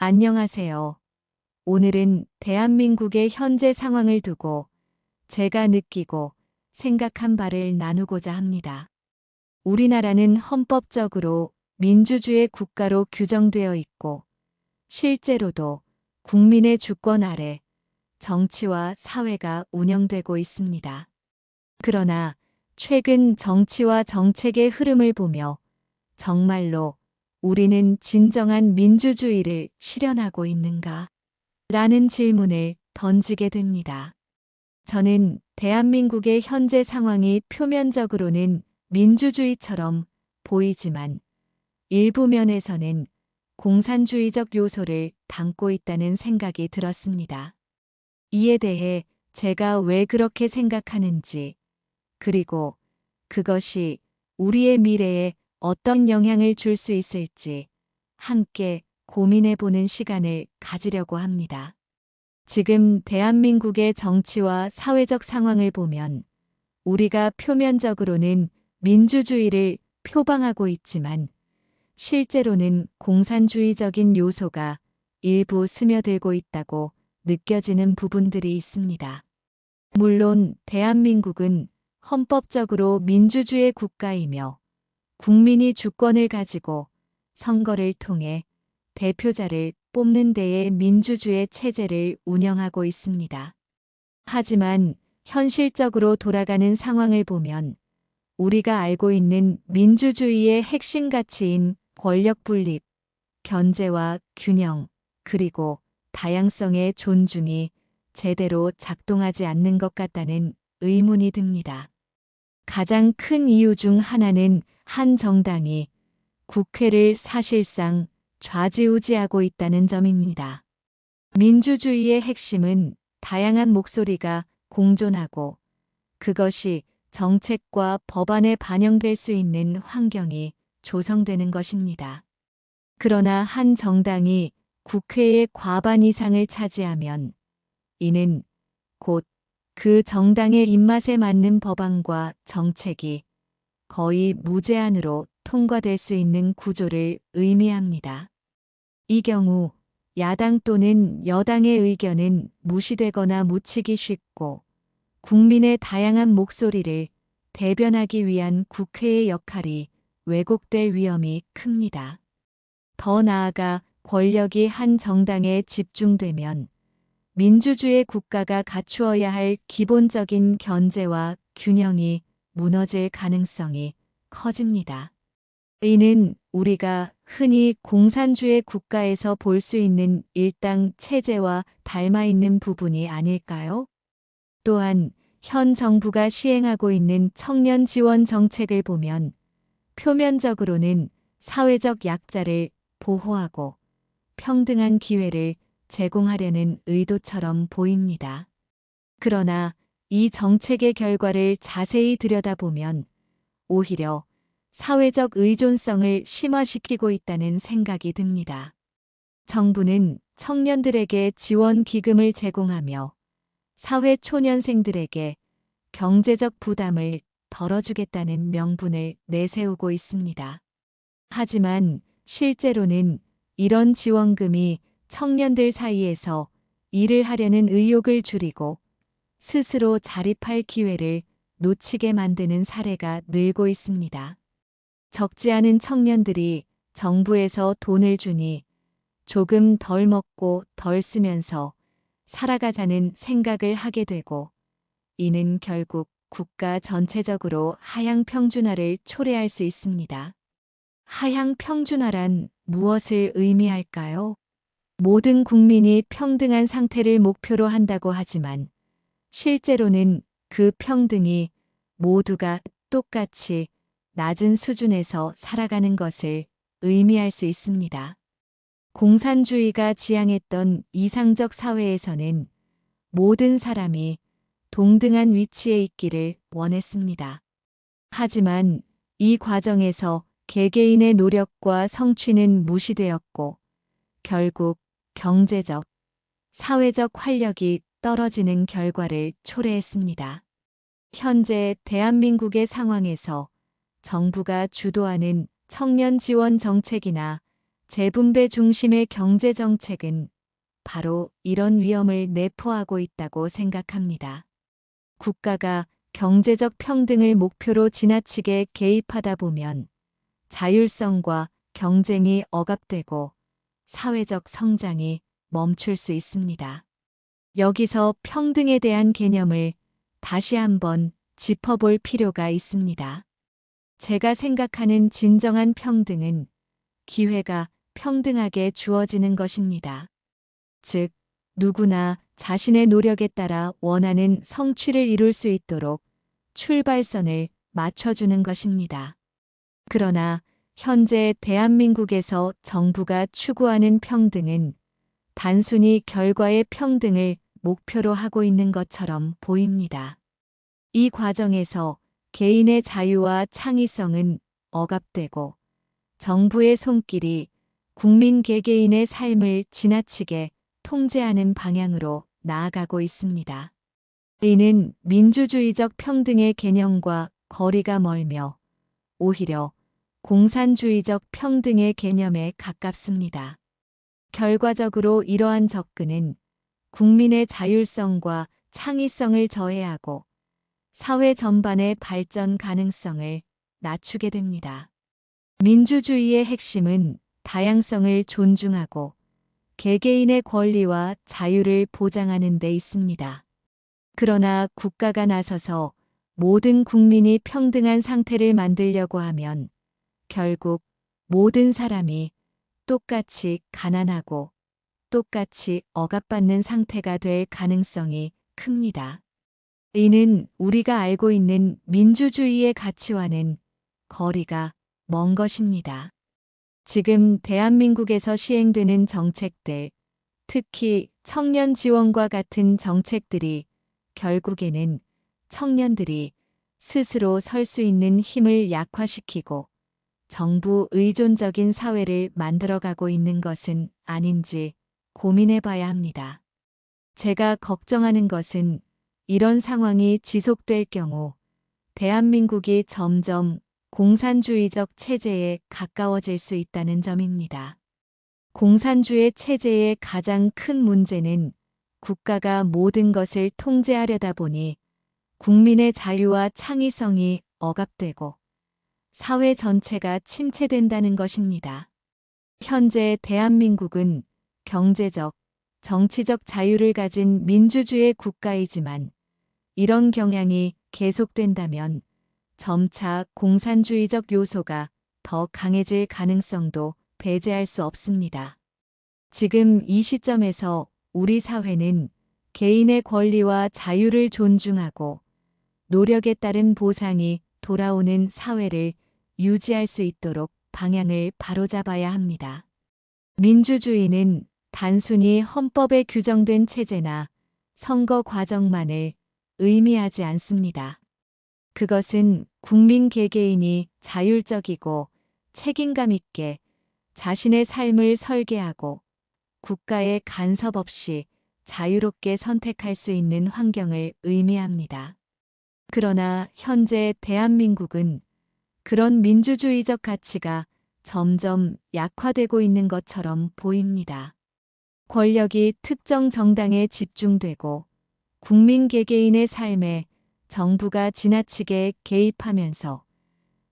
안녕하세요. 오늘은 대한민국의 현재 상황을 두고 제가 느끼고 생각한 바를 나누고자 합니다. 우리나라는 헌법적으로 민주주의 국가로 규정되어 있고 실제로도 국민의 주권 아래 정치와 사회가 운영되고 있습니다. 그러나 최근 정치와 정책의 흐름을 보며 정말로 우리는 진정한 민주주의를 실현하고 있는가? 라는 질문을 던지게 됩니다. 저는 대한민국의 현재 상황이 표면적으로는 민주주의처럼 보이지만 일부 면에서는 공산주의적 요소를 담고 있다는 생각이 들었습니다. 이에 대해 제가 왜 그렇게 생각하는지, 그리고 그것이 우리의 미래에 어떤 영향을 줄 수 있을지 함께 고민해 보는 시간을 가지려고 합니다. 지금 대한민국의 정치와 사회적 상황을 보면 우리가 표면적으로는 민주주의를 표방하고 있지만 실제로는 공산주의적인 요소가 일부 스며들고 있다고 느껴지는 부분들이 있습니다. 물론 대한민국은 헌법적으로 민주주의 국가이며 국민이 주권을 가지고 선거를 통해 대표자를 뽑는 데에 민주주의 체제를 운영하고 있습니다. 하지만 현실적으로 돌아가는 상황을 보면 우리가 알고 있는 민주주의의 핵심 가치인 권력 분립, 견제와 균형, 그리고 다양성의 존중이 제대로 작동하지 않는 것 같다는 의문이 듭니다. 가장 큰 이유 중 하나는 한 정당이 국회를 사실상 좌지우지하고 있다는 점입니다. 민주주의의 핵심은 다양한 목소리가 공존하고 그것이 정책과 법안에 반영될 수 있는 환경이 조성되는 것입니다. 그러나 한 정당이 국회의 과반 이상을 차지하면 이는 곧 그 정당의 입맛에 맞는 법안과 정책이 거의 무제한으로 통과될 수 있는 구조를 의미합니다. 이 경우 야당 또는 여당의 의견은 무시되거나 묻히기 쉽고 국민의 다양한 목소리를 대변하기 위한 국회의 역할이 왜곡될 위험이 큽니다. 더 나아가 권력이 한 정당에 집중되면 민주주의 국가가 갖추어야 할 기본적인 견제와 균형이 무너질 가능성이 커집니다. 이는 우리가 흔히 공산주의 국가에서 볼 수 있는 일당 체제와 닮아 있는 부분이 아닐까요? 또한 현 정부가 시행하고 있는 청년 지원 정책을 보면 표면적으로는 사회적 약자를 보호하고 평등한 기회를 제공하려는 의도처럼 보입니다. 그러나 이 정책의 결과를 자세히 들여다보면 오히려 사회적 의존성을 심화시키고 있다는 생각이 듭니다. 정부는 청년들에게 지원 기금을 제공하며 사회 초년생들에게 경제적 부담을 덜어주겠다는 명분을 내세우고 있습니다. 하지만 실제로는 이런 지원금이 청년들 사이에서 일을 하려는 의욕을 줄이고 스스로 자립할 기회를 놓치게 만드는 사례가 늘고 있습니다. 적지 않은 청년들이 정부에서 돈을 주니 조금 덜 먹고 덜 쓰면서 살아가자는 생각을 하게 되고 이는 결국 국가 전체적으로 하향 평준화를 초래할 수 있습니다. 하향 평준화란 무엇을 의미할까요? 모든 국민이 평등한 상태를 목표로 한다고 하지만 실제로는 그 평등이 모두가 똑같이 낮은 수준에서 살아가는 것을 의미할 수 있습니다. 공산주의가 지향했던 이상적 사회에서는 모든 사람이 동등한 위치에 있기를 원했습니다. 하지만 이 과정에서 개개인의 노력과 성취는 무시되었고 결국 경제적, 사회적 활력이 떨어지는 결과를 초래했습니다. 현재 대한민국의 상황에서 정부가 주도하는 청년 지원 정책이나 재분배 중심의 경제 정책은 바로 이런 위험을 내포하고 있다고 생각합니다. 국가가 경제적 평등을 목표로 지나치게 개입하다 보면 자율성과 경쟁이 억압되고 사회적 성장이 멈출 수 있습니다. 여기서 평등에 대한 개념을 다시 한번 짚어볼 필요가 있습니다. 제가 생각하는 진정한 평등은 기회가 평등하게 주어지는 것입니다. 즉, 누구나 자신의 노력에 따라 원하는 성취를 이룰 수 있도록 출발선을 맞춰주는 것입니다. 그러나 현재 대한민국에서 정부가 추구하는 평등은 단순히 결과의 평등을 목표로 하고 있는 것처럼 보입니다. 이 과정에서 개인의 자유와 창의성은 억압되고 정부의 손길이 국민 개개인의 삶을 지나치게 통제하는 방향으로 나아가고 있습니다. 이는 민주주의적 평등의 개념과 거리가 멀며 오히려 공산주의적 평등의 개념에 가깝습니다. 결과적으로 이러한 접근은 국민의 자율성과 창의성을 저해하고 사회 전반의 발전 가능성을 낮추게 됩니다. 민주주의의 핵심은 다양성을 존중하고 개개인의 권리와 자유를 보장하는 데 있습니다. 그러나 국가가 나서서 모든 국민이 평등한 상태를 만들려고 하면 결국 모든 사람이 똑같이 가난하고 똑같이 억압받는 상태가 될 가능성이 큽니다. 이는 우리가 알고 있는 민주주의의 가치와는 거리가 먼 것입니다. 지금 대한민국에서 시행되는 정책들, 특히 청년 지원과 같은 정책들이 결국에는 청년들이 스스로 설 수 있는 힘을 약화시키고 정부 의존적인 사회를 만들어가고 있는 것은 아닌지 고민해 봐야 합니다. 제가 걱정하는 것은 이런 상황이 지속될 경우 대한민국이 점점 공산주의적 체제에 가까워질 수 있다는 점입니다. 공산주의 체제의 가장 큰 문제는 국가가 모든 것을 통제하려다 보니 국민의 자유와 창의성이 억압되고 사회 전체가 침체된다는 것입니다. 현재 대한민국은 경제적, 정치적 자유를 가진 민주주의 국가이지만 이런 경향이 계속된다면 점차 공산주의적 요소가 더 강해질 가능성도 배제할 수 없습니다. 지금 이 시점에서 우리 사회는 개인의 권리와 자유를 존중하고 노력에 따른 보상이 돌아오는 사회를 유지할 수 있도록 방향을 바로잡아야 합니다. 민주주의는 단순히 헌법에 규정된 체제나 선거 과정만을 의미하지 않습니다. 그것은 국민 개개인이 자율적이고 책임감 있게 자신의 삶을 설계하고 국가의 간섭 없이 자유롭게 선택할 수 있는 환경을 의미합니다. 그러나 현재 대한민국은 그런 민주주의적 가치가 점점 약화되고 있는 것처럼 보입니다. 권력이 특정 정당에 집중되고 국민 개개인의 삶에 정부가 지나치게 개입하면서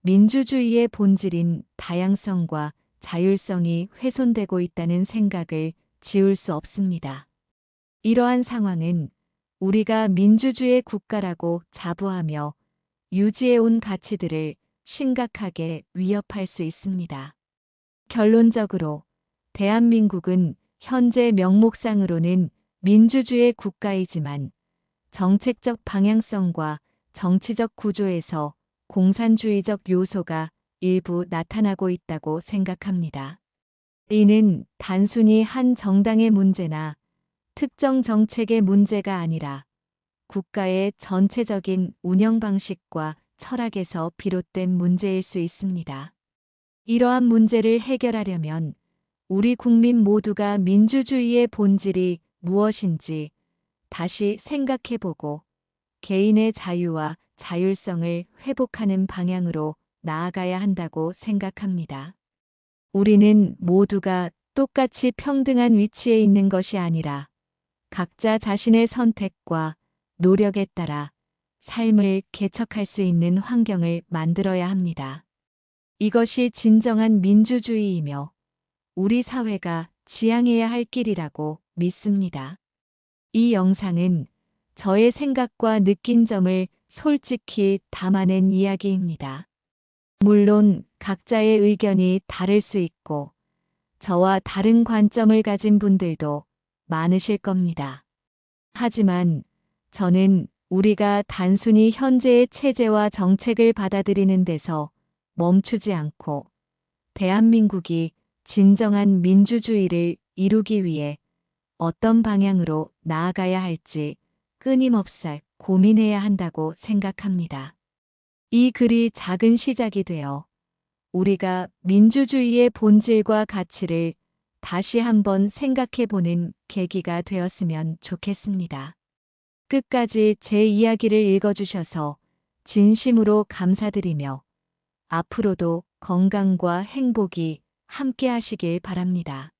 민주주의의 본질인 다양성과 자율성이 훼손되고 있다는 생각을 지울 수 없습니다. 이러한 상황은 우리가 민주주의 국가라고 자부하며 유지해온 가치들을 심각하게 위협할 수 있습니다. 결론적으로 대한민국은 현재 명목상으로는 민주주의 국가이지만 정책적 방향성과 정치적 구조에서 공산주의적 요소가 일부 나타나고 있다고 생각합니다. 이는 단순히 한 정당의 문제나 특정 정책의 문제가 아니라 국가의 전체적인 운영 방식과 철학에서 비롯된 문제일 수 있습니다. 이러한 문제를 해결하려면 우리 국민 모두가 민주주의의 본질이 무엇인지 다시 생각해보고 개인의 자유와 자율성을 회복하는 방향으로 나아가야 한다고 생각합니다. 우리는 모두가 똑같이 평등한 위치에 있는 것이 아니라 각자 자신의 선택과 노력에 따라 삶을 개척할 수 있는 환경을 만들어야 합니다. 이것이 진정한 민주주의이며 우리 사회가 지향해야 할 길이라고 믿습니다. 이 영상은 저의 생각과 느낀 점을 솔직히 담아낸 이야기입니다. 물론 각자의 의견이 다를 수 있고 저와 다른 관점을 가진 분들도 많으실 겁니다. 하지만 저는 우리가 단순히 현재의 체제와 정책을 받아들이는 데서 멈추지 않고 대한민국이 진정한 민주주의를 이루기 위해 어떤 방향으로 나아가야 할지 끊임없이 고민해야 한다고 생각합니다. 이 글이 작은 시작이 되어 우리가 민주주의의 본질과 가치를 다시 한번 생각해 보는 계기가 되었으면 좋겠습니다. 끝까지 제 이야기를 읽어주셔서 진심으로 감사드리며 앞으로도 건강과 행복이 함께 하시길 바랍니다.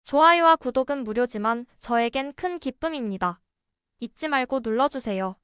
좋아요와 구독은 무료지만 저에겐 큰 기쁨입니다. 잊지 말고 눌러주세요.